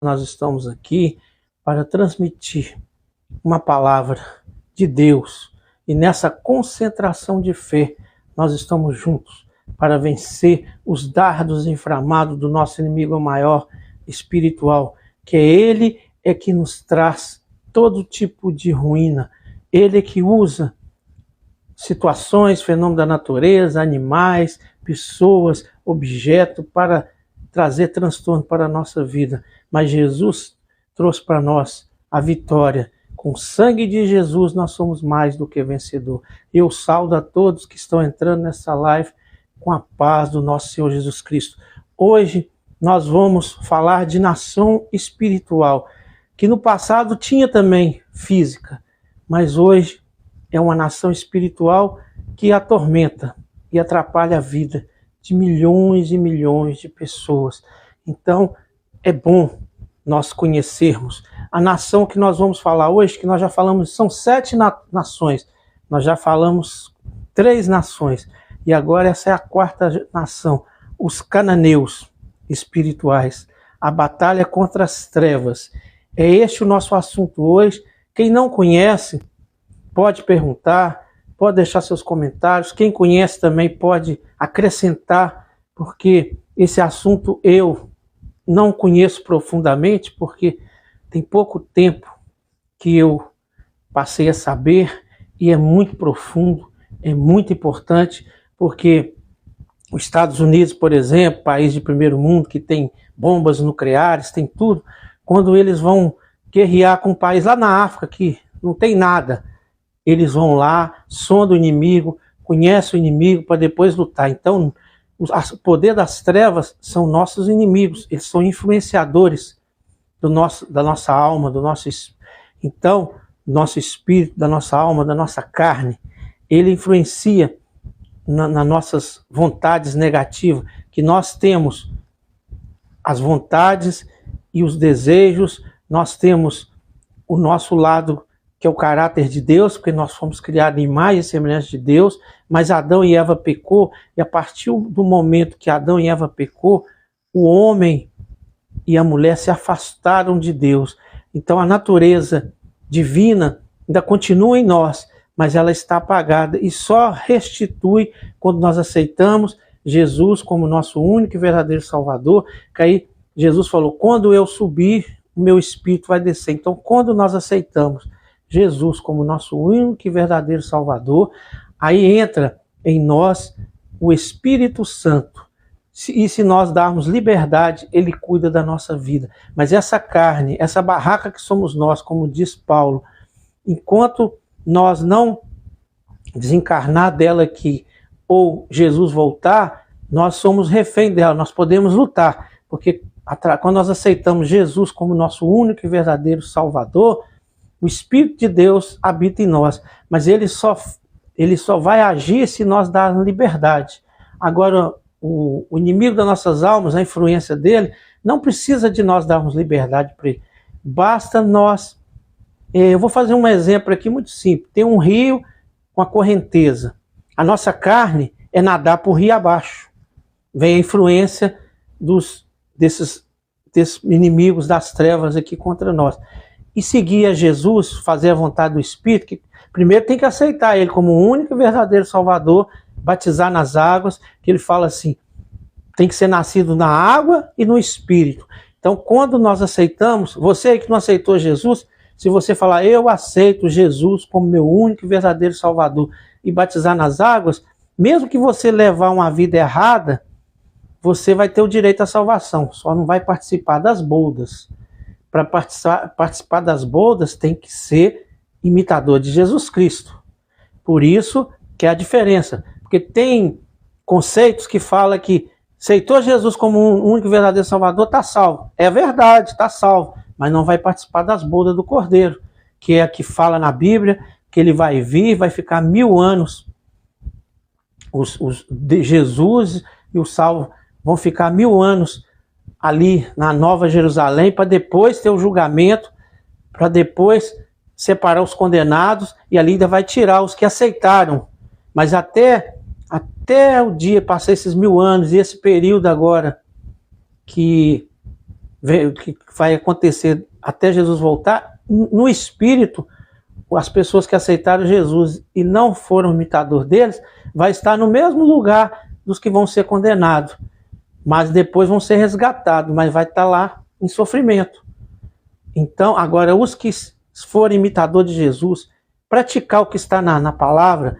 Nós estamos aqui para transmitir uma palavra de Deus e nessa concentração de fé nós estamos juntos para vencer os dardos inflamados do nosso inimigo maior espiritual, que é ele que nos traz todo tipo de ruína, ele que usa situações, fenômenos da natureza, animais, pessoas, objetos para trazer transtorno para a nossa vida. Mas Jesus trouxe para nós a vitória. Com o sangue de Jesus nós somos mais do que vencedor. Eu saúdo a todos que estão entrando nessa live com a paz do nosso Senhor Jesus Cristo. Hoje nós vamos falar de nação espiritual, que no passado tinha também física, mas hoje é uma nação espiritual que atormenta e atrapalha a vida de milhões e milhões de pessoas. Então, é bom nós conhecermos a nação que nós vamos falar hoje, que nós já falamos, são 7 nações. Nós já falamos 3 nações. E agora essa é a 4ª nação, os cananeus espirituais. A batalha contra as trevas. É este o nosso assunto hoje. Quem não conhece, pode perguntar, pode deixar seus comentários. Quem conhece também pode acrescentar, porque esse assunto eu não conheço profundamente, porque tem pouco tempo que eu passei a saber, e é muito profundo, é muito importante, porque os Estados Unidos, por exemplo, país de primeiro mundo, que tem bombas nucleares, tem tudo, quando eles vão guerrear com um país lá na África, que não tem nada, eles vão lá, sondam o inimigo, conhecem o inimigo para depois lutar. Então, o poder das trevas são nossos inimigos, eles são influenciadores da nossa alma, do nosso então, nosso espírito, da nossa alma, da nossa carne. Ele influencia nas nossas vontades negativas, que nós temos as vontades e os desejos, nós temos o nosso lado, que é o caráter de Deus, porque nós fomos criados em imagem e semelhança de Deus, mas Adão e Eva pecou, e a partir do momento que Adão e Eva pecou, o homem e a mulher se afastaram de Deus. Então a natureza divina ainda continua em nós, mas ela está apagada e só restitui quando nós aceitamos Jesus como nosso único e verdadeiro Salvador, que aí Jesus falou, quando eu subir, o meu espírito vai descer. Então quando nós aceitamos Jesus como nosso único e verdadeiro Salvador, aí entra em nós o Espírito Santo. E se nós darmos liberdade, ele cuida da nossa vida. Mas essa carne, essa barraca que somos nós, como diz Paulo, enquanto nós não desencarnar dela aqui, ou Jesus voltar, nós somos refém dela, nós podemos lutar. Porque quando nós aceitamos Jesus como nosso único e verdadeiro Salvador, o Espírito de Deus habita em nós, mas ele só vai agir se nós darmos liberdade. Agora, o inimigo das nossas almas, a influência dele, não precisa de nós darmos liberdade para ele. Basta nós... eu vou fazer um exemplo aqui muito simples. Tem um rio com a correnteza. A nossa carne é nadar por rio abaixo. Vem a influência desses inimigos das trevas aqui contra nós. E seguir a Jesus, fazer a vontade do Espírito, que primeiro tem que aceitar ele como o único e verdadeiro Salvador, batizar nas águas, que ele fala assim, tem que ser nascido na água e no Espírito. Então, quando nós aceitamos, você que não aceitou Jesus, se você falar, eu aceito Jesus como meu único e verdadeiro Salvador, e batizar nas águas, mesmo que você levar uma vida errada, você vai ter o direito à salvação, só não vai participar das boldas. Para participar das boldas tem que ser imitador de Jesus Cristo. Por isso que é a diferença. Porque tem conceitos que falam que aceitou Jesus como um único e verdadeiro Salvador, está salvo. É verdade, está salvo. Mas não vai participar das boldas do Cordeiro, que é a que fala na Bíblia, que ele vai vir, vai ficar 1000 anos. De Jesus e o salvo vão ficar 1000 anos ali na Nova Jerusalém, para depois ter o julgamento, para depois separar os condenados, e ali ainda vai tirar os que aceitaram. Mas até o dia, passar esses 1000 anos, e esse período agora, que que vai acontecer até Jesus voltar, no espírito, as pessoas que aceitaram Jesus e não foram imitador deles, vai estar no mesmo lugar dos que vão ser condenados, mas depois vão ser resgatados, mas vai estar lá em sofrimento. Então, agora, os que forem imitador de Jesus, praticar o que está na palavra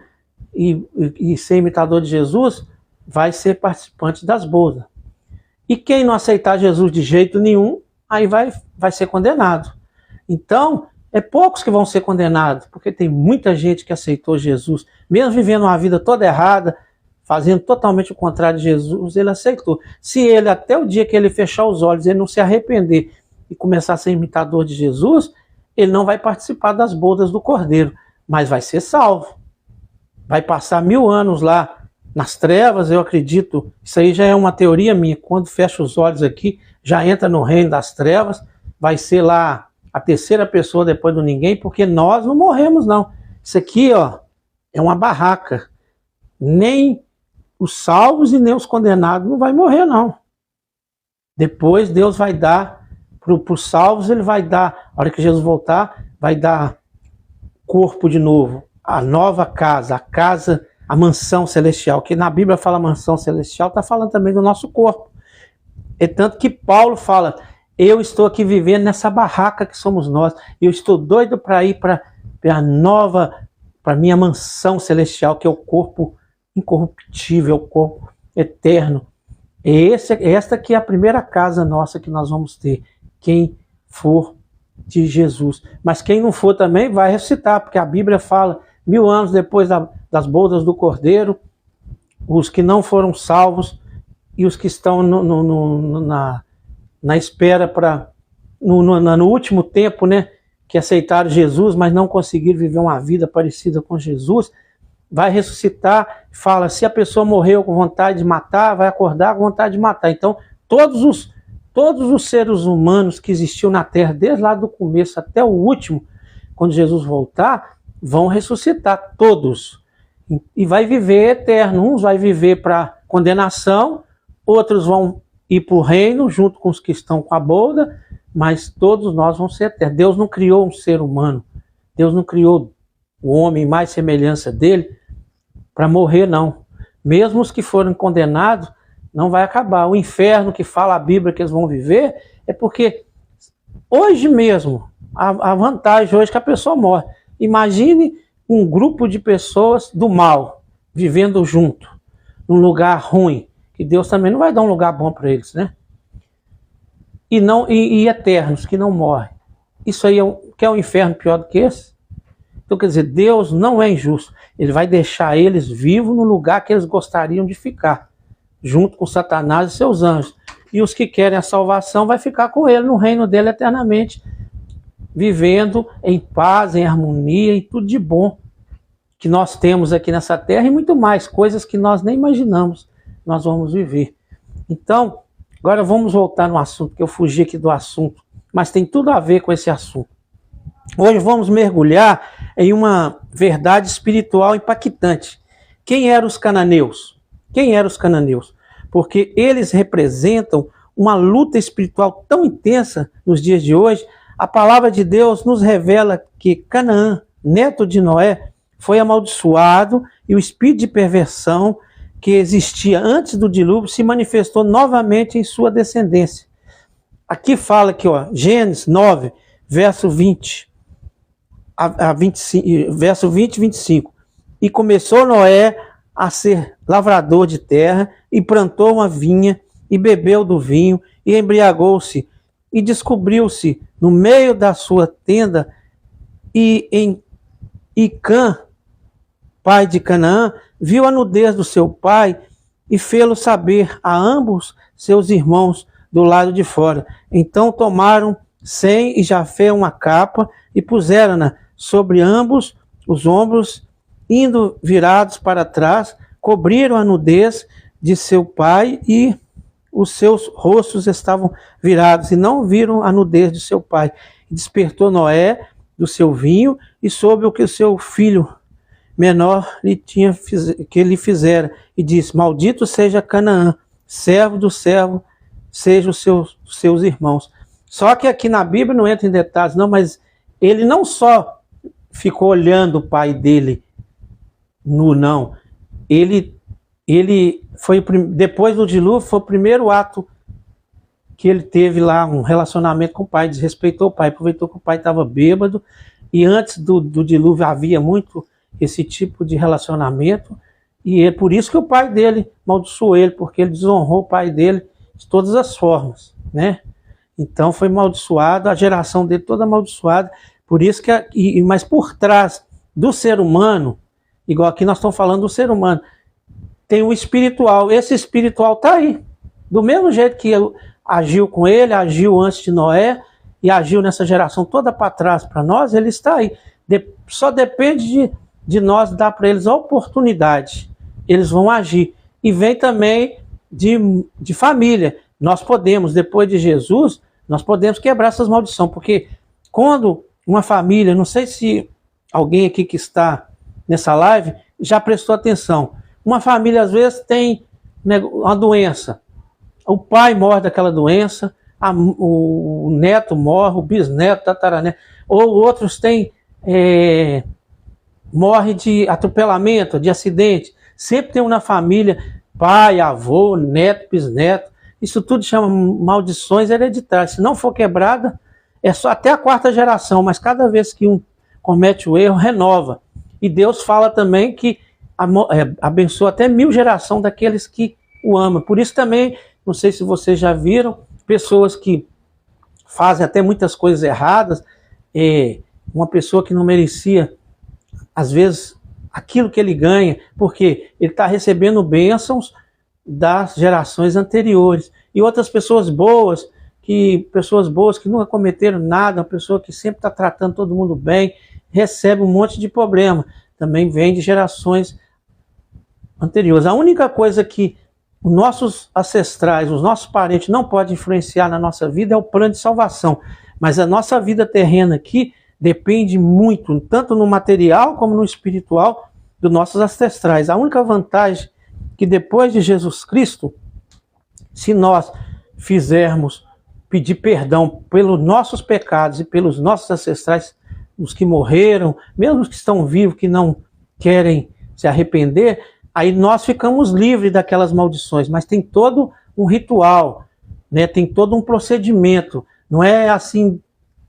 e ser imitador de Jesus, vai ser participante das bodas. E quem não aceitar Jesus de jeito nenhum, aí vai ser condenado. Então, é poucos que vão ser condenados, porque tem muita gente que aceitou Jesus, mesmo vivendo uma vida toda errada, fazendo totalmente o contrário de Jesus, ele aceitou. Se ele, até o dia que ele fechar os olhos, ele não se arrepender e começar a ser imitador de Jesus, ele não vai participar das bodas do Cordeiro, mas vai ser salvo. Vai passar 1000 anos lá nas trevas, eu acredito, isso aí já é uma teoria minha, quando fecha os olhos aqui, já entra no reino das trevas, vai ser lá a terceira pessoa depois do ninguém, porque nós não morremos não. Isso aqui, ó, é uma barraca. Nem os salvos e nem os condenados não vai morrer não. Depois Deus vai dar, para os salvos ele vai dar, a hora que Jesus voltar, vai dar corpo de novo, a nova casa, a mansão celestial, que na Bíblia fala mansão celestial, está falando também do nosso corpo. É tanto que Paulo fala, eu estou aqui vivendo nessa barraca que somos nós, eu estou doido para ir para a nova, para a minha mansão celestial, que é o corpo incorruptível, o corpo eterno. Esta que é a primeira casa nossa que nós vamos ter, quem for de Jesus. Mas quem não for também vai ressuscitar, porque a Bíblia fala, 1000 anos depois das bodas do Cordeiro, os que não foram salvos e os que estão na espera no último tempo, né, que aceitaram Jesus, mas não conseguiram viver uma vida parecida com Jesus, vai ressuscitar, fala, se a pessoa morreu com vontade de matar, vai acordar com vontade de matar. Então, todos os seres humanos que existiam na Terra, desde lá do começo até o último, quando Jesus voltar, vão ressuscitar, todos. E vai viver eterno. Uns vai viver para condenação, outros vão ir para o reino, junto com os que estão com a boda, mas todos nós vamos ser eternos. Deus não criou um ser humano, Deus não criou o homem mais semelhança dele para morrer, não. Mesmo os que forem condenados, não vai acabar. O inferno que fala a Bíblia que eles vão viver, é porque hoje mesmo, a vantagem hoje é que a pessoa morre. Imagine um grupo de pessoas do mal, vivendo junto, num lugar ruim, que Deus também não vai dar um lugar bom para eles, né? E eternos, que não morrem. Isso aí quer um inferno pior do que esse? Então, quer dizer, Deus não é injusto. Ele vai deixar eles vivos no lugar que eles gostariam de ficar, junto com Satanás e seus anjos. E os que querem a salvação vai ficar com ele no reino dele eternamente, vivendo em paz, em harmonia, em tudo de bom que nós temos aqui nessa terra e muito mais, coisas que nós nem imaginamos nós vamos viver. Então, agora vamos voltar no assunto, que eu fugi aqui do assunto, mas tem tudo a ver com esse assunto. Hoje vamos mergulhar em uma verdade espiritual impactante. Quem eram os cananeus? Quem eram os cananeus? Porque eles representam uma luta espiritual tão intensa nos dias de hoje. A palavra de Deus nos revela que Canaã, neto de Noé, foi amaldiçoado e o espírito de perversão que existia antes do dilúvio se manifestou novamente em sua descendência. Aqui fala que, ó, Gênesis 9, verso 20 a 25, verso 20 e 25. E começou Noé a ser lavrador de terra e plantou uma vinha e bebeu do vinho e embriagou-se e descobriu-se no meio da sua tenda e Cã, pai de Canaã, viu a nudez do seu pai e fê-lo saber a ambos seus irmãos do lado de fora. Então tomaram Sem e Jafé uma capa e puseram-na sobre ambos os ombros, indo virados para trás, cobriram a nudez de seu pai e os seus rostos estavam virados e não viram a nudez de seu pai. Despertou Noé do seu vinho e soube o que o seu filho menor que lhe fizera e disse: Maldito seja Canaã, servo do servo, sejam os seus irmãos. Só que aqui na Bíblia não entra em detalhes, não, mas ele não só ficou olhando o pai dele nu, não. Ele foi, depois do dilúvio, foi o primeiro ato que ele teve lá, um relacionamento com o pai, desrespeitou o pai, aproveitou que o pai estava bêbado, e antes do dilúvio havia muito esse tipo de relacionamento, e é por isso que o pai dele amaldiçoou ele, porque ele desonrou o pai dele de todas as formas, né? Então foi amaldiçoado, a geração dele toda amaldiçoada, por isso que, mas por trás do ser humano, igual aqui nós estamos falando do ser humano, tem o espiritual, esse espiritual está aí, do mesmo jeito que agiu com ele, agiu antes de Noé, e agiu nessa geração toda para trás para nós, ele está aí. Só depende de nós dar para eles a oportunidade. Eles vão agir. E vem também de família. Nós podemos, depois de Jesus, nós podemos quebrar essas maldições, porque quando uma família, não sei se alguém aqui que está nessa live já prestou atenção, uma família às vezes tem uma doença, o pai morre daquela doença, o neto morre, o bisneto, tataraneto, ou outros têm, morre de atropelamento, de acidente. Sempre tem um na família, pai, avô, neto, bisneto. Isso tudo chama maldições hereditárias. Se não for quebrada, é só até a 4ª geração, mas cada vez que um comete o erro, renova. E Deus fala também que abençoa até 1000 gerações daqueles que o amam. Por isso também, não sei se vocês já viram, pessoas que fazem até muitas coisas erradas, uma pessoa que não merecia, às vezes, aquilo que ele ganha, porque ele está recebendo bênçãos das gerações anteriores. E outras pessoas boas que nunca cometeram nada, uma pessoa que sempre está tratando todo mundo bem, recebe um monte de problema. Também vem de gerações anteriores. A única coisa que os nossos ancestrais, os nossos parentes não podem influenciar na nossa vida é o plano de salvação. Mas a nossa vida terrena aqui depende muito, tanto no material como no espiritual, dos nossos ancestrais. A única vantagem que depois de Jesus Cristo, se nós fizermos pedir perdão pelos nossos pecados e pelos nossos ancestrais, os que morreram, mesmo os que estão vivos, que não querem se arrepender, aí nós ficamos livres daquelas maldições, mas tem todo um ritual, né? Tem todo um procedimento, não é assim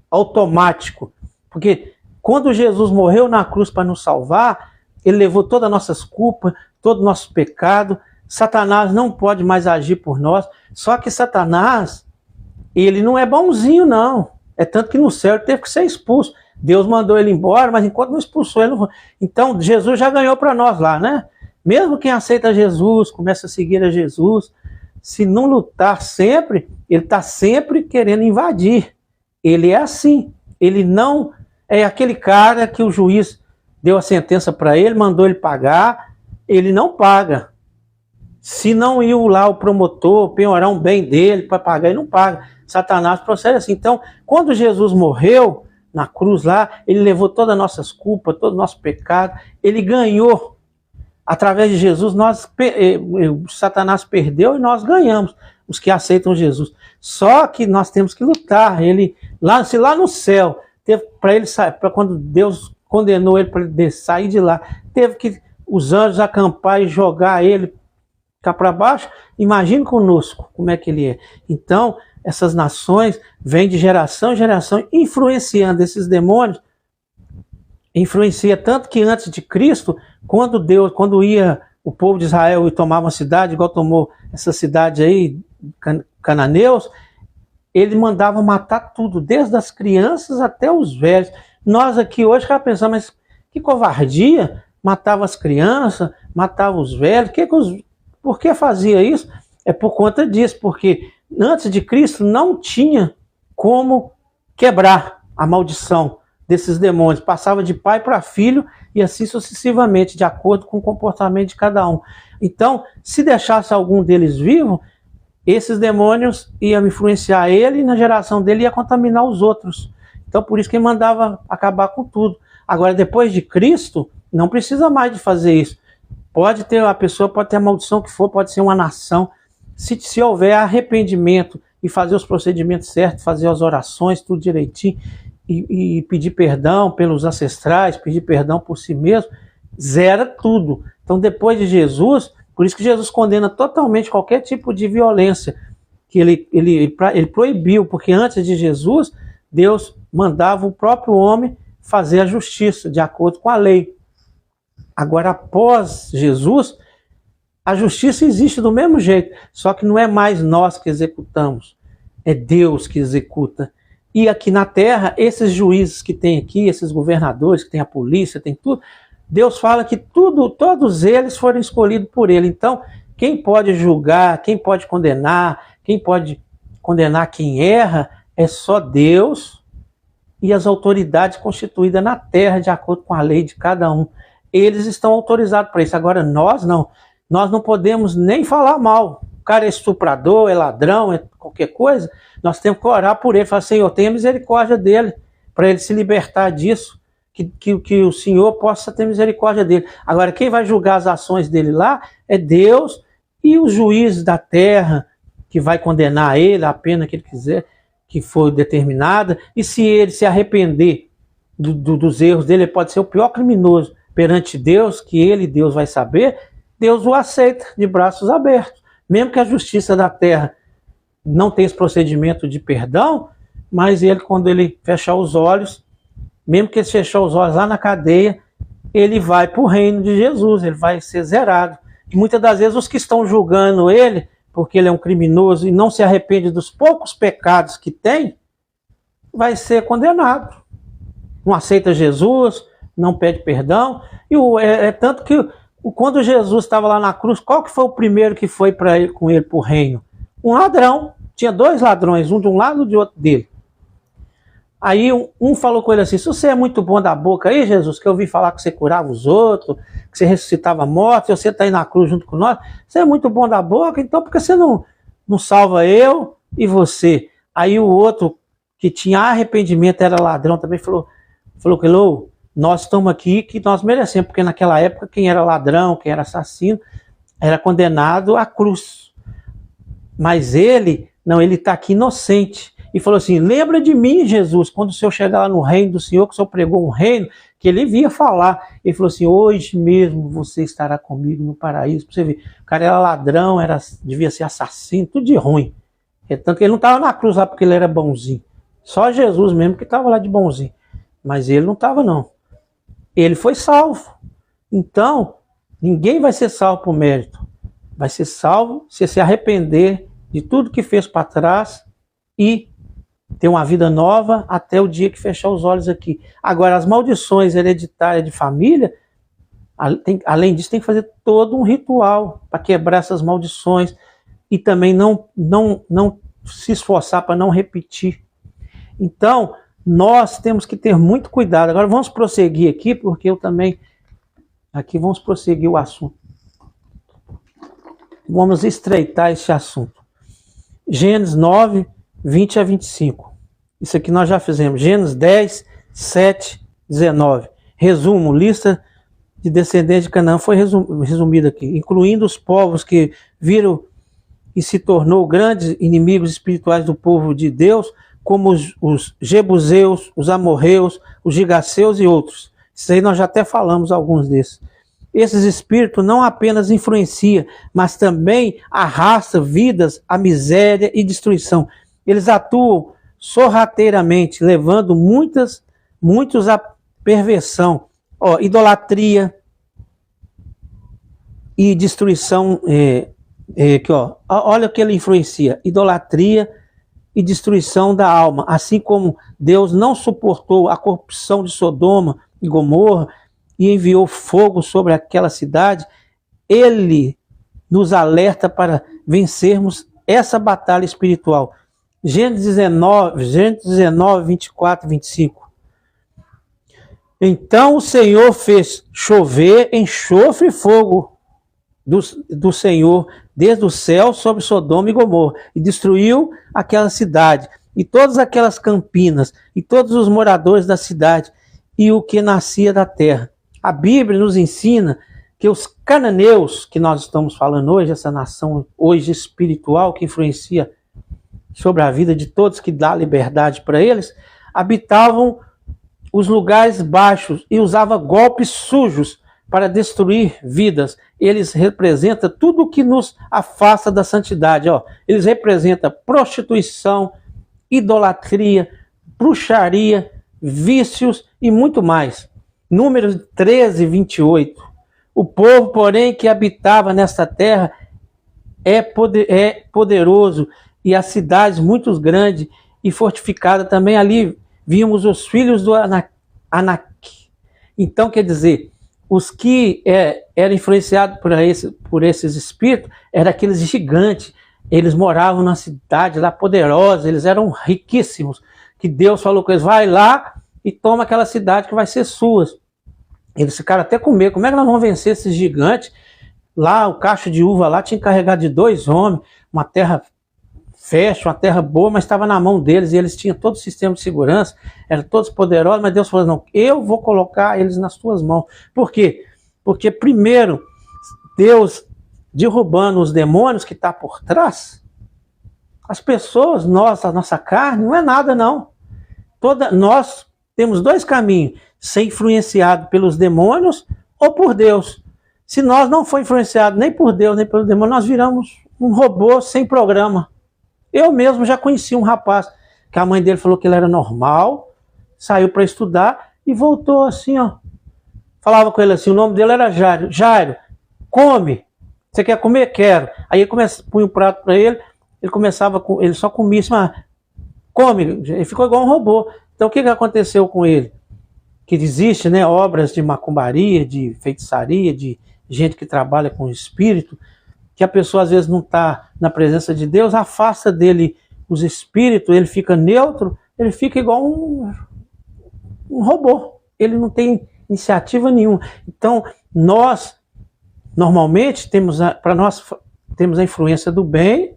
automático, porque quando Jesus morreu na cruz para nos salvar, ele levou todas as nossas culpas, todo o nosso pecado. Satanás não pode mais agir por nós, só que Satanás, ele não é bonzinho não, é tanto que no céu ele teve que ser expulso. Deus mandou ele embora, mas enquanto não expulsou ele, não... Então Jesus já ganhou para nós lá, né? Mesmo quem aceita Jesus, começa a seguir a Jesus, se não lutar sempre, ele está sempre querendo invadir. Ele é assim. Ele não é aquele cara que o juiz deu a sentença para ele, mandou ele pagar, ele não paga. Se não ir lá o promotor penhorar um bem dele para pagar, ele não paga. Satanás procede assim. Então, quando Jesus morreu na cruz lá, ele levou todas as nossas culpas, todo o nosso pecado, ele ganhou. Através de Jesus, Satanás perdeu e nós ganhamos, os que aceitam Jesus. Só que nós temos que lutar. Se lá no céu, quando Deus condenou ele para ele sair de lá, teve que os anjos acampar e jogar ele cá para baixo. Imagine conosco como é que ele é. Então, essas nações vêm de geração em geração, influenciando esses demônios. Influencia tanto que antes de Cristo, quando ia o povo de Israel e tomava uma cidade, igual tomou essa cidade aí, cananeus, ele mandava matar tudo, desde as crianças até os velhos. Nós aqui hoje ficamos pensando, mas que covardia, matava as crianças, matava os velhos, por que fazia isso? É por conta disso, porque antes de Cristo não tinha como quebrar a maldição desses demônios, passava de pai para filho e assim sucessivamente, de acordo com o comportamento de cada um. Então, se deixasse algum deles vivo, esses demônios iam influenciar ele e na geração dele ia contaminar os outros. Então, por isso que ele mandava acabar com tudo. Agora, depois de Cristo, não precisa mais de fazer isso. A pessoa pode ter a maldição que for, pode ser uma nação. Se houver arrependimento e fazer os procedimentos certos, fazer as orações, tudo direitinho, e pedir perdão pelos ancestrais, pedir perdão por si mesmo, zera tudo. Então, depois de Jesus, por isso que Jesus condena totalmente qualquer tipo de violência, que ele proibiu, porque antes de Jesus, Deus mandava o próprio homem fazer a justiça, de acordo com a lei. Agora, após Jesus, a justiça existe do mesmo jeito, só que não é mais nós que executamos, é Deus que executa. E aqui na terra, esses juízes que tem aqui, esses governadores, que tem a polícia, tem tudo, Deus fala que todos eles foram escolhidos por ele. Então, quem pode julgar, quem pode condenar quem erra, é só Deus e as autoridades constituídas na terra, de acordo com a lei de cada um. Eles estão autorizados para isso. Agora, nós não. Nós não podemos nem falar mal. O cara é estuprador, é ladrão, é qualquer coisa. Nós temos que orar por ele. Falar, Senhor, tenha misericórdia dele, para ele se libertar disso. Que o Senhor possa ter misericórdia dele. Agora, quem vai julgar as ações dele lá é Deus e os juízes da terra, que vai condenar ele, a pena que ele quiser, que foi determinada. E se ele se arrepender dos erros dele, ele pode ser o pior criminoso perante Deus, que ele, Deus, vai saber, Deus o aceita de braços abertos. Mesmo que a justiça da terra não tenha esse procedimento de perdão, mas ele, quando ele fechar os olhos, mesmo que ele fechar os olhos lá na cadeia, ele vai para o reino de Jesus, ele vai ser zerado. E muitas das vezes os que estão julgando ele, porque ele é um criminoso e não se arrepende dos poucos pecados que tem, vai ser condenado. Não aceita Jesus, não pede perdão. E tanto que quando Jesus estava lá na cruz, qual que foi o primeiro que foi com ele para o reino? Um ladrão. Tinha 2 ladrões, um de um lado e de outro dele. Aí um falou com ele assim, se você é muito bom da boca aí, Jesus, que eu ouvi falar que você curava os outros, que você ressuscitava mortos, e você está aí na cruz junto com nós, você é muito bom da boca, então por que você não salva eu e você? Aí o outro, que tinha arrependimento, era ladrão, também falou que nós estamos aqui que nós merecemos, porque naquela época quem era ladrão, quem era assassino, era condenado à cruz. Mas ele está aqui inocente. E falou assim, lembra de mim, Jesus, quando o Senhor chegar lá no reino do Senhor, que o Senhor pregou um reino, que ele via falar. Ele falou assim, hoje mesmo você estará comigo no paraíso. Pra você ver, o cara era ladrão, devia ser assassino, tudo de ruim. Tanto que ele não estava na cruz lá porque ele era bonzinho. Só Jesus mesmo que estava lá de bonzinho. Mas ele não estava, não. Ele foi salvo. Então, ninguém vai ser salvo por mérito. Vai ser salvo se se arrepender de tudo que fez para trás e ter uma vida nova até o dia que fechar os olhos aqui. Agora, as maldições hereditárias de família, além disso, tem que fazer todo um ritual para quebrar essas maldições e também não se esforçar para não repetir. Então, nós temos que ter muito cuidado. Agora, vamos prosseguir aqui, porque eu também... Aqui vamos prosseguir o assunto. Vamos estreitar esse assunto. Gênesis 9, 20 a 25. Isso aqui nós já fizemos. Gênesis 10, 7, 19. Resumo, lista de descendentes de Canaã foi resumida aqui, incluindo os povos que viram e se tornou grandes inimigos espirituais do povo de Deus, como os Jebuseus, os Amorreus, os Gigaseus e outros. Isso aí nós já até falamos alguns desses. Esses espíritos não apenas influenciam, mas também arrastam vidas à miséria e destruição. Eles atuam sorrateiramente, levando muitos à perversão, idolatria e destruição. Olha o que ele influencia: idolatria e destruição da alma. Assim como Deus não suportou a corrupção de Sodoma e Gomorra e enviou fogo sobre aquela cidade, ele nos alerta para vencermos essa batalha espiritual. Gênesis 19, 24 e 25. Então o Senhor fez chover enxofre e fogo do Senhor desde o céu sobre Sodoma e Gomorra, e destruiu aquela cidade, e todas aquelas campinas, e todos os moradores da cidade, e o que nascia da terra. A Bíblia nos ensina que os cananeus, que nós estamos falando hoje, essa nação hoje espiritual que influencia sobre a vida de todos, que dá liberdade para eles, habitavam os lugares baixos e usava golpes sujos para destruir vidas. Eles representam tudo o que nos afasta da santidade. Ó. Eles representam prostituição, idolatria, bruxaria, vícios e muito mais. Números 13, 28. O povo, porém, que habitava nesta terra é poderoso, e as cidades muito grandes e fortificadas também. Ali vimos os filhos do Anak. Então, quer dizer, os que eram influenciados por esses espíritos eram aqueles gigantes. Eles moravam na cidade lá poderosa, eles eram riquíssimos, que Deus falou com eles: vai lá e toma aquela cidade que vai ser sua. Eles ficaram até com medo: como é que nós vamos vencer esses gigantes? Lá, o cacho de uva lá tinha encarregado de 2 homens, uma terra fértil, uma terra boa, mas estava na mão deles, e eles tinham todo o sistema de segurança, eram todos poderosos, mas Deus falou: não, eu vou colocar eles nas tuas mãos. Por quê? Porque primeiro, Deus derrubando os demônios que está por trás, as pessoas, a nossa carne, não é nada não. Nós temos 2 caminhos: ser influenciado pelos demônios ou por Deus. Se nós não for influenciado nem por Deus, nem pelo demônio, nós viramos um robô sem programa. Eu mesmo já conheci um rapaz que a mãe dele falou que ele era normal, saiu para estudar e voltou assim, ó. Falava com ele assim, o nome dele era Jairo. Jairo, come. Você quer comer? Quero. Aí ele punha um prato para ele, ele só comia assim, mas come. Ele ficou igual um robô. Então o que aconteceu com ele? Que existe, né, obras de macumbaria, de feitiçaria, de gente que trabalha com espírito, que a pessoa às vezes não está na presença de Deus, afasta dele os espíritos, ele fica neutro, ele fica igual um robô, ele não tem iniciativa nenhuma. Então, nós, normalmente, temos a influência do bem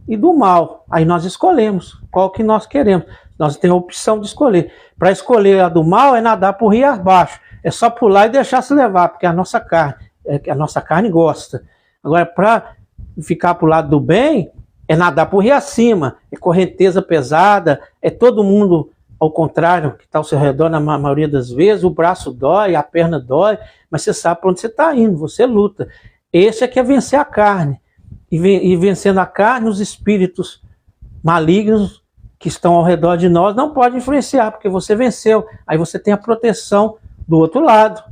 e do mal, aí nós escolhemos qual que nós queremos, nós temos a opção de escolher. Para escolher a do mal é nadar por rio abaixo, é só pular e deixar se levar, porque a nossa carne gosta. Agora, para ficar para o lado do bem, é nadar por rio acima, é correnteza pesada, é todo mundo ao contrário, que está ao seu redor na maioria das vezes, o braço dói, a perna dói, mas você sabe para onde você está indo, você luta. Esse é que é vencer a carne. E vencendo a carne, os espíritos malignos que estão ao redor de nós não podem influenciar, porque você venceu. Aí você tem a proteção do outro lado.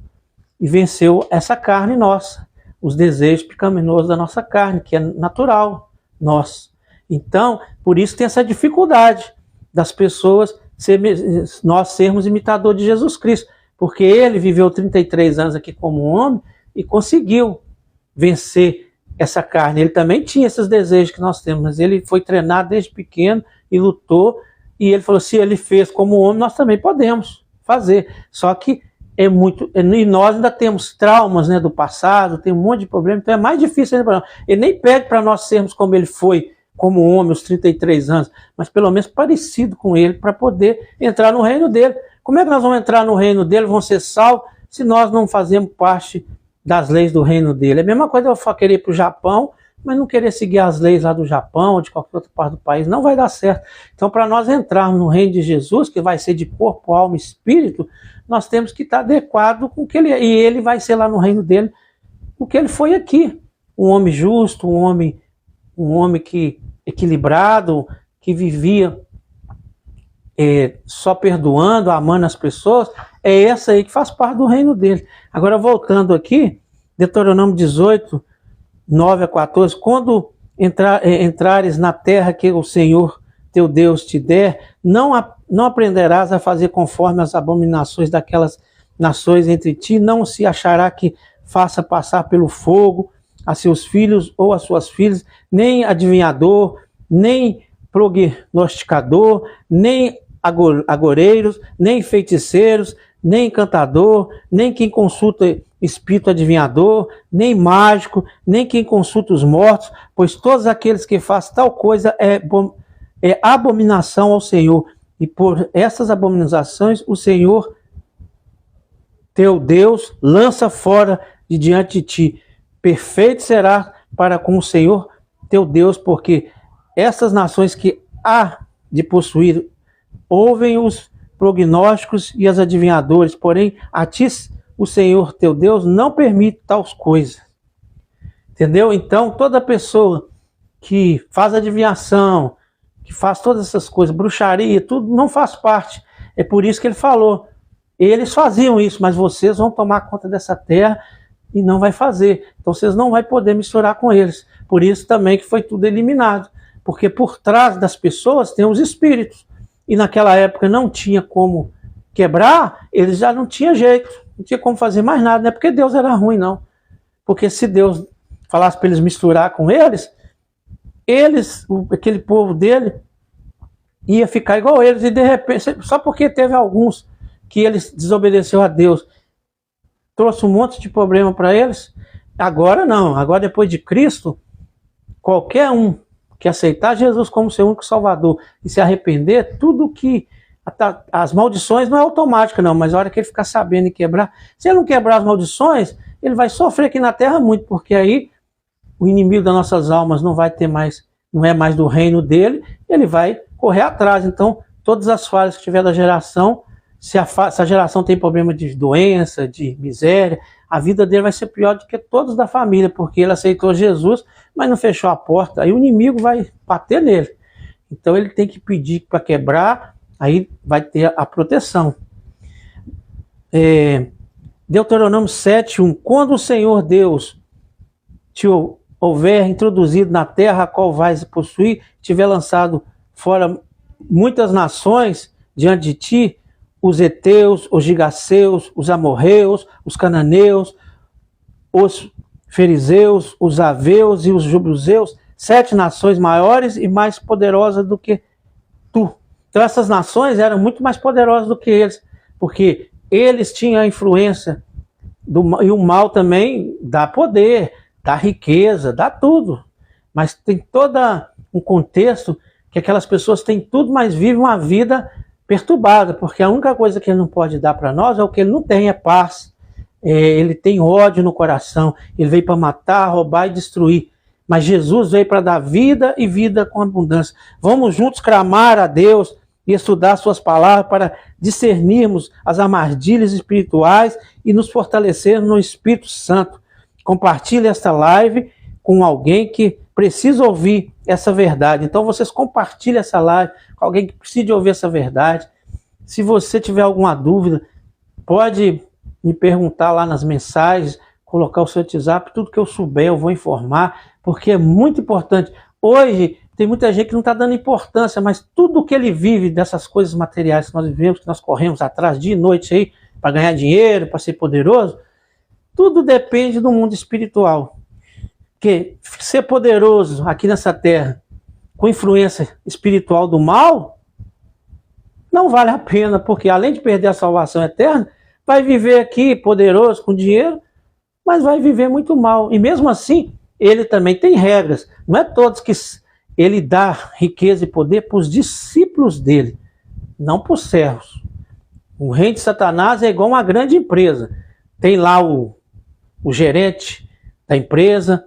E venceu essa carne nossa, os desejos pecaminosos da nossa carne, que é natural, nosso. Então, por isso tem essa dificuldade das pessoas, nós sermos imitadores de Jesus Cristo, porque ele viveu 33 anos aqui como homem e conseguiu vencer essa carne. Ele também tinha esses desejos que nós temos, mas ele foi treinado desde pequeno e lutou, e ele falou: se ele fez como homem, nós também podemos fazer. Só que e nós ainda temos traumas, né, do passado, tem um monte de problema, então é mais difícil ainda para nós. Ele nem pede para nós sermos como ele foi, como homem, aos 33 anos, mas pelo menos parecido com ele, para poder entrar no reino dele. Como é que nós vamos entrar no reino dele, vamos ser salvos, se nós não fazemos parte das leis do reino dele? É a mesma coisa eu querer ir para o Japão, mas não querer seguir as leis lá do Japão ou de qualquer outra parte do país, não vai dar certo. Então, para nós entrarmos no reino de Jesus, que vai ser de corpo, alma e espírito, nós temos que estar adequado com o que ele é. E ele vai ser lá no reino dele o que ele foi aqui. Um homem justo, um homem que equilibrado, que vivia só perdoando, amando as pessoas. É essa aí que faz parte do reino dele. Agora, voltando aqui, Deuteronômio 18, 9 a 14, quando entrares na terra que o Senhor teu Deus te der, não aprenderás a fazer conforme as abominações daquelas nações entre ti, não se achará que faça passar pelo fogo a seus filhos ou as suas filhas, nem adivinhador, nem prognosticador, nem agoreiros, nem feiticeiros, nem encantador, nem quem consulta espírito adivinhador, nem mágico, nem quem consulta os mortos, pois todos aqueles que fazem tal coisa é abominação ao Senhor. E por essas abominações o Senhor teu Deus lança fora de diante de ti. Perfeito será para com o Senhor teu Deus, porque essas nações que há de possuir. Ouvem os prognósticos e as adivinhadores, porém a ti o Senhor teu Deus não permite tais coisas. Entendeu? Então toda pessoa que faz adivinhação, que faz todas essas coisas, bruxaria, tudo, não faz parte. É por isso que ele falou, eles faziam isso, mas vocês vão tomar conta dessa terra e não vai fazer. Então vocês não vão poder misturar com eles. Por isso também que foi tudo eliminado. Porque por trás das pessoas tem os espíritos. E naquela época não tinha como quebrar, eles já não tinham jeito. Não tinha como fazer mais nada. Não é porque Deus era ruim, não. Porque se Deus falasse para eles misturar com eles, aquele povo dele, ia ficar igual eles. E de repente, só porque teve alguns que eles desobedeceu a Deus, trouxe um monte de problema para eles. Agora não. Agora depois de Cristo, qualquer um que aceitar Jesus como seu único Salvador e se arrepender, tudo que... As maldições não é automática não, mas a hora que ele ficar sabendo e quebrar, se ele não quebrar as maldições, ele vai sofrer aqui na terra muito, porque aí o inimigo das nossas almas não vai ter mais, não é mais do reino dele, ele vai correr atrás. Então, todas as falhas que tiver da geração, se a geração tem problema de doença, de miséria, a vida dele vai ser pior do que todos da família, porque ele aceitou Jesus, mas não fechou a porta, aí o inimigo vai bater nele. Então ele tem que pedir para quebrar, aí vai ter a proteção. Deuteronômio 7:1, quando o Senhor Deus te houver introduzido na terra a qual vais possuir, tiver lançado fora muitas nações diante de ti, os heteus, os gigaseus, os amorreus, os cananeus, os fariseus, os aveus e os jebuseus, 7 nações maiores e mais poderosas do que tu. Então essas nações eram muito mais poderosas do que eles, porque eles tinham a influência e o mal também dá poder, dá riqueza, dá tudo. Mas tem todo um contexto que aquelas pessoas têm tudo, mas vivem uma vida perturbada, porque a única coisa que ele não pode dar para nós é o que ele não tem, é paz. Ele tem ódio no coração, ele veio para matar, roubar e destruir. Mas Jesus veio para dar vida e vida com abundância. Vamos juntos clamar a Deus e estudar suas palavras para discernirmos as armadilhas espirituais e nos fortalecer no Espírito Santo. Compartilhe esta live com alguém que precisa ouvir essa verdade. Então vocês compartilhem essa live com alguém que precisa ouvir essa verdade. Se você tiver alguma dúvida, pode me perguntar lá nas mensagens, colocar o seu WhatsApp, tudo que eu souber eu vou informar, porque é muito importante. Hoje tem muita gente que não está dando importância, mas tudo que ele vive dessas coisas materiais que nós vivemos, que nós corremos atrás dia e noite aí para ganhar dinheiro, para ser poderoso, tudo depende do mundo espiritual. Porque ser poderoso aqui nessa terra, com influência espiritual do mal, não vale a pena, porque além de perder a salvação eterna, vai viver aqui poderoso, com dinheiro, mas vai viver muito mal. E mesmo assim, ele também tem regras. Não é todos que ele dá riqueza e poder para os discípulos dele, não para os servos. O reino de Satanás é igual uma grande empresa. Tem lá o gerente da empresa,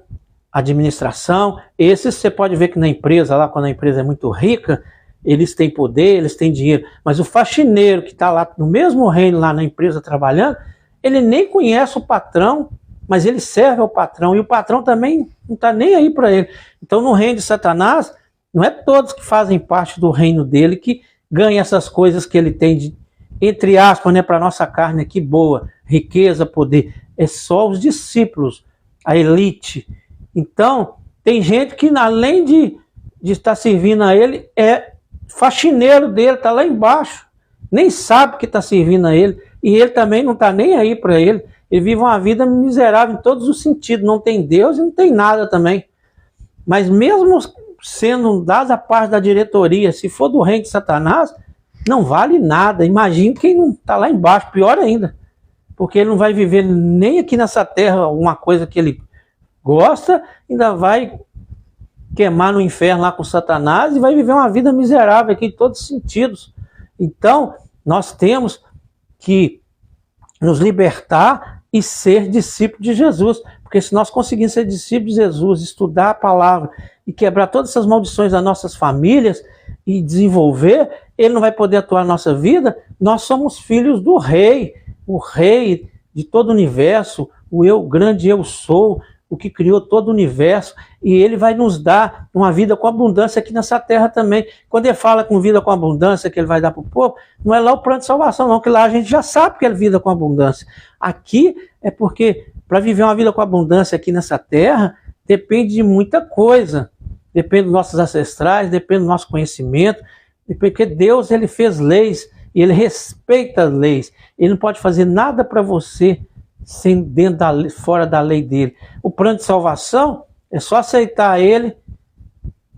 administração. Esses você pode ver que na empresa, lá quando a empresa é muito rica, eles têm poder, eles têm dinheiro. Mas o faxineiro que está lá no mesmo reino, lá na empresa trabalhando, ele nem conhece o patrão, mas ele serve ao patrão. E o patrão também não está nem aí para ele. Então no reino de Satanás, não é todos que fazem parte do reino dele que ganham essas coisas que ele tem de, entre aspas, né, para a nossa carne aqui, boa, riqueza, poder. É só os discípulos, a elite. Então, tem gente que além de estar servindo a ele, é faxineiro dele, está lá embaixo, nem sabe que está servindo a ele, e ele também não está nem aí para ele. Ele vive uma vida miserável em todos os sentidos, não tem Deus e não tem nada também. Mas mesmo sendo dada a parte da diretoria, se for do reino de Satanás, não vale nada. Imagine quem não está lá embaixo, pior ainda, porque ele não vai viver nem aqui nessa terra uma coisa que ele gosta, ainda vai queimar no inferno lá com Satanás e vai viver uma vida miserável aqui em todos os sentidos. Então, nós temos que nos libertar e ser discípulo de Jesus, Porque se nós conseguirmos ser discípulos de Jesus, estudar a palavra e quebrar todas essas maldições das nossas famílias e desenvolver, ele não vai poder atuar na nossa vida. Nós somos filhos do Rei, o Rei de todo o universo, o eu grande eu sou, o que criou todo o universo, e ele vai nos dar uma vida com abundância aqui nessa terra também. Quando ele fala com vida com abundância que ele vai dar para o povo, não é lá o plano de salvação não, que lá a gente já sabe que é vida com abundância. Aqui é porque para viver uma vida com abundância aqui nessa terra, depende de muita coisa. Depende dos nossos ancestrais, depende do nosso conhecimento, porque Deus ele fez leis e ele respeita as leis. Ele não pode fazer nada para você sem dentro da lei, fora da lei dele. O plano de salvação é só aceitar ele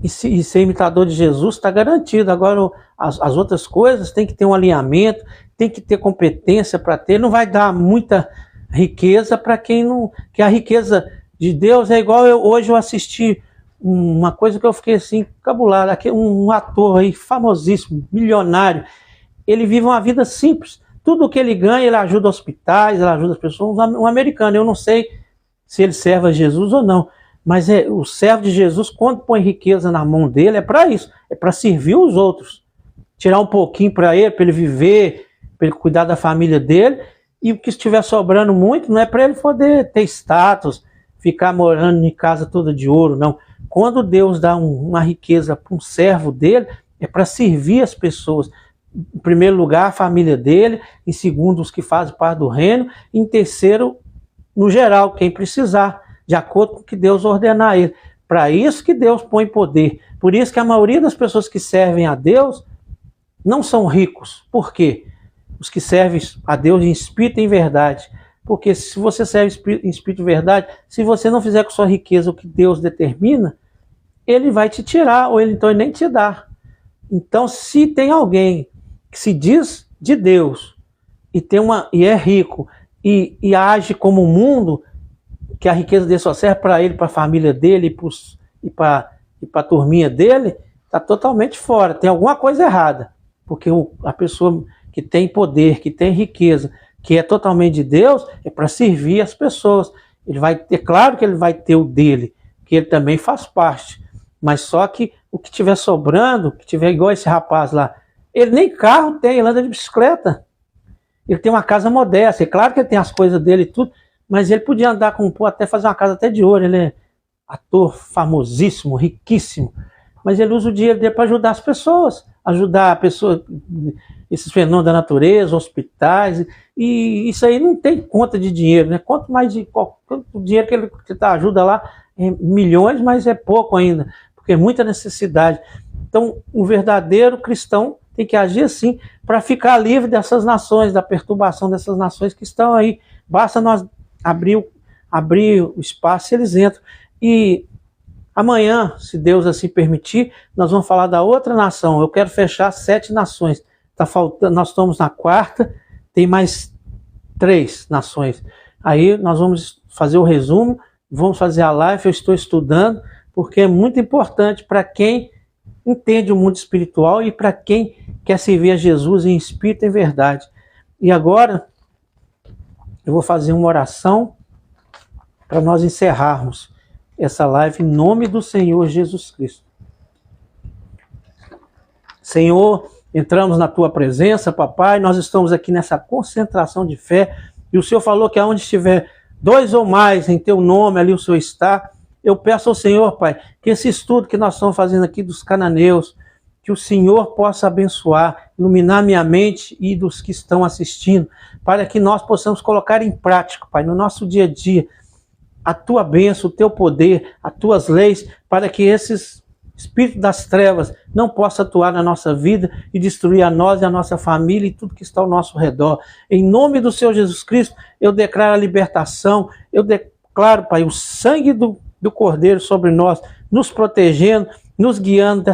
e ser imitador de Jesus, está garantido. Agora as outras coisas tem que ter um alinhamento, tem que ter competência para ter. Não vai dar muita riqueza para quem não... Que a riqueza de Deus é igual hoje eu assisti uma coisa que eu fiquei assim, cabulado. Aqui, um ator aí famosíssimo, milionário. Ele vive uma vida simples. Tudo que ele ganha, ele ajuda hospitais, ele ajuda as pessoas. Um americano, eu não sei se ele serve a Jesus ou não, mas o servo de Jesus, quando põe riqueza na mão dele, é para isso, é para servir os outros. Tirar um pouquinho para ele viver, para ele cuidar da família dele, e o que estiver sobrando muito, não é para ele poder ter status, ficar morando em casa toda de ouro, não. Quando Deus dá uma riqueza para um servo dele, é para servir as pessoas. Em primeiro lugar, a família dele. Em segundo, os que fazem parte do reino. Em terceiro, no geral, quem precisar, de acordo com o que Deus ordenar a ele. Para isso que Deus põe poder. Por isso que a maioria das pessoas que servem a Deus não são ricos. Por quê? Os que servem a Deus em espírito e em verdade. Porque se você serve em espírito e verdade, se você não fizer com sua riqueza o que Deus determina, ele vai te tirar, ou ele então nem te dá. Então, se tem alguém que se diz de Deus e é rico e age como o mundo, que a riqueza dele só serve para ele, para a família dele e para a turminha dele, está totalmente fora. Tem alguma coisa errada. Porque a pessoa que tem poder, que tem riqueza, que é totalmente de Deus, é para servir as pessoas. Ele vai ter, claro que ele vai ter o dele, que ele também faz parte. Mas só que o que tiver sobrando, que tiver igual esse rapaz lá, ele nem carro tem, ele anda de bicicleta. Ele tem uma casa modesta, é claro que ele tem as coisas dele e tudo, mas ele podia andar até fazer uma casa até de ouro. Ele é ator famosíssimo, riquíssimo, mas ele usa o dinheiro dele para ajudar as pessoas, esses fenômenos da natureza, hospitais, e isso aí não tem conta de dinheiro, né? Quanto dinheiro que ele ajuda lá, é milhões, mas é pouco ainda, porque é muita necessidade. Então, um verdadeiro cristão tem que agir assim, para ficar livre dessas nações, da perturbação dessas nações que estão aí. Basta nós abrir o espaço e eles entram. E amanhã, se Deus assim permitir, nós vamos falar da outra nação. Eu quero fechar 7 nações. Tá faltando, nós estamos na 4ª, tem mais 3 nações. Aí nós vamos fazer o resumo, vamos fazer a live, eu estou estudando, porque é muito importante para quem entende o mundo espiritual e para quem quer servir a Jesus em espírito e em verdade. E agora, eu vou fazer uma oração para nós encerrarmos essa live em nome do Senhor Jesus Cristo. Senhor, entramos na tua presença, papai, nós estamos aqui nessa concentração de fé, e o Senhor falou que aonde estiver 2 ou mais em teu nome, ali o Senhor está. Eu peço ao Senhor, Pai, que esse estudo que nós estamos fazendo aqui dos cananeus, que o Senhor possa abençoar, iluminar minha mente e dos que estão assistindo, para que nós possamos colocar em prática, Pai, no nosso dia a dia, a tua bênção, o teu poder, as tuas leis, para que esses espíritos das trevas não possam atuar na nossa vida e destruir a nós e a nossa família e tudo que está ao nosso redor. Em nome do Senhor Jesus Cristo, eu declaro a libertação, eu declaro, Pai, o sangue do Cordeiro sobre nós, nos protegendo, nos guiando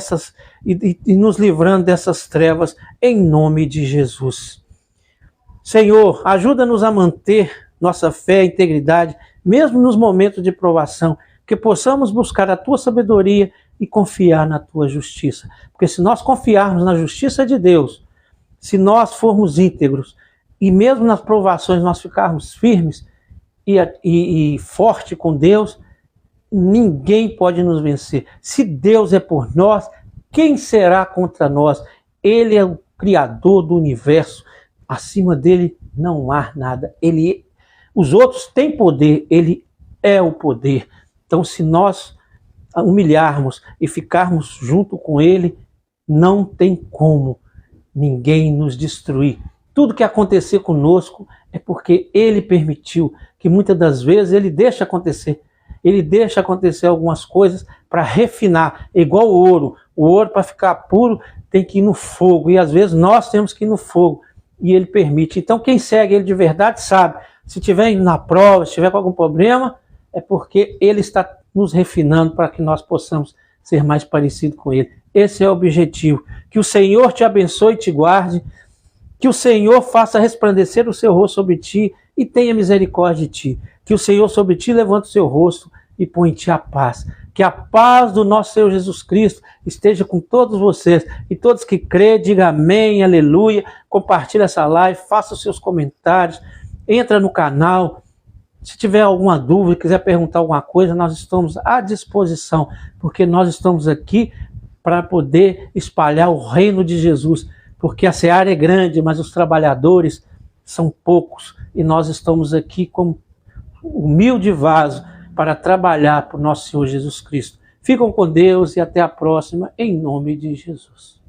e nos livrando dessas trevas, em nome de Jesus. Senhor, ajuda-nos a manter nossa fé e integridade, mesmo nos momentos de provação, que possamos buscar a tua sabedoria e confiar na tua justiça. Porque se nós confiarmos na justiça de Deus, se nós formos íntegros, e mesmo nas provações nós ficarmos firmes, e forte com Deus, ninguém pode nos vencer. Se Deus é por nós, quem será contra nós? Ele é o Criador do universo. Acima dele não há nada. Os outros têm poder, ele é o poder. Então, se nós humilharmos e ficarmos junto com ele, não tem como ninguém nos destruir. Tudo que acontecer conosco é porque ele permitiu, que muitas das vezes ele deixa acontecer. Ele deixa acontecer algumas coisas para refinar, é igual o ouro. O ouro, para ficar puro, tem que ir no fogo, e às vezes nós temos que ir no fogo, e ele permite. Então quem segue ele de verdade sabe, se estiver indo na prova, se estiver com algum problema, é porque ele está nos refinando para que nós possamos ser mais parecidos com ele. Esse é o objetivo. Que o Senhor te abençoe e te guarde, que o Senhor faça resplandecer o seu rosto sobre ti e tenha misericórdia de ti. Que o Senhor sobre ti levante o seu rosto e põe em ti a paz. Que a paz do nosso Senhor Jesus Cristo esteja com todos vocês. E todos que crêem, digam amém, aleluia. Compartilhe essa live, faça os seus comentários, entra no canal. Se tiver alguma dúvida, quiser perguntar alguma coisa, nós estamos à disposição, porque nós estamos aqui para poder espalhar o reino de Jesus. Porque a seara é grande, mas os trabalhadores são poucos. E nós estamos aqui como humilde vaso para trabalhar para o nosso Senhor Jesus Cristo. Ficam com Deus e até a próxima, em nome de Jesus.